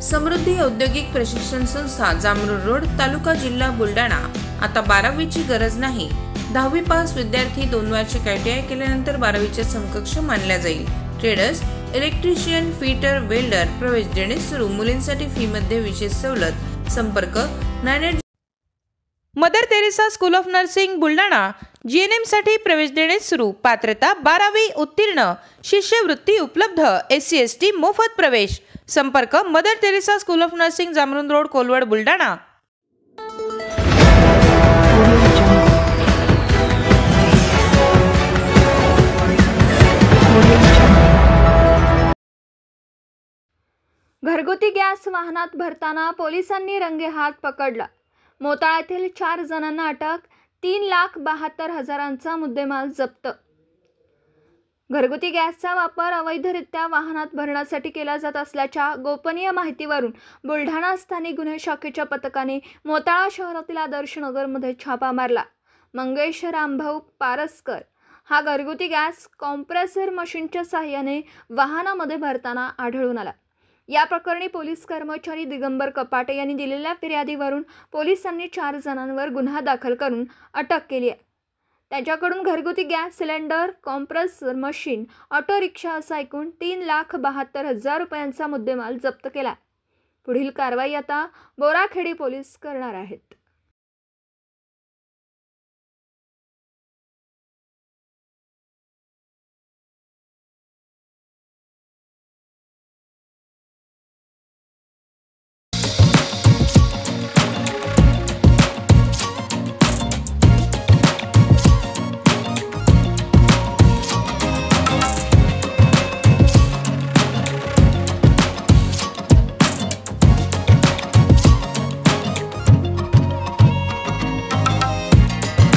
समृद्धी औद्योगिक प्रशिक्षण संस्था, जामरुड रोड, तालुका, जिल्हा बुलढाणा। आता 12वीची गरज नाही। 10वी पास विद्यार्थी 2 वार्षिक ITI केल्यानंतर 12वीच्या समकक्ष मानल्या जाईल। ट्रेडर्स, इलेक्ट्रिशियन, फिटर, वेल्डर प्रवेश देणे सुरू। मुलींसाठी फी मध्ये विशेष सवलत। संपर्क 98 Mother Teresa school of nursing Buldhana. GNM साठी प्रवेश देणे सुरू। पात्रता 12वी उत्तीर्ण। शिष्यवृत्ती उपलब्ध। SC ST मोफत प्रवेश। संपर्क Mother Teresa school of nursing, Jamrud road, Kolwad, Buldhana. घरगुती गॅस वाहनात भरताना पोलिसांनी रंगेहात पकडला। मोताळ्यातील 4 जणांना अटक। 3,72,000चा मुद्देमाल जप्त। घरगुती गॅसचा वापर अवैधरित्या वाहनात भरण्यासाठी केला जात असल्याच्या गोपनीय माहितीवरून बुलढाणा स्थानिक गुन्हे शाखेच्या पथकाने मोताळा शहरातील आदर्श नगरमध्ये छापा मारला। मंगेश रामभाऊ पारसकर हा घरगुती गॅस कॉम्प्रेसर मशीनच्या साहाय्याने वाहनामध्ये भरताना आढळून आला। या प्रकरणी पोलीस कर्मचारी दिगंबर कपाटे यांनी दिलेल्या फिर्यादीवरून पोलिसांनी 4 जणांवर गुन्हा दाखल करून अटक केली आहे। त्याच्याकडून घरगुती gas cylinder, compressor machine, auto rickshaw असा एकूण 3,72,000 रुपयांचा मुद्देमाल जप्त केला। पुढील कारवाई आता बोराखेडी पोलीस करणार आहेत।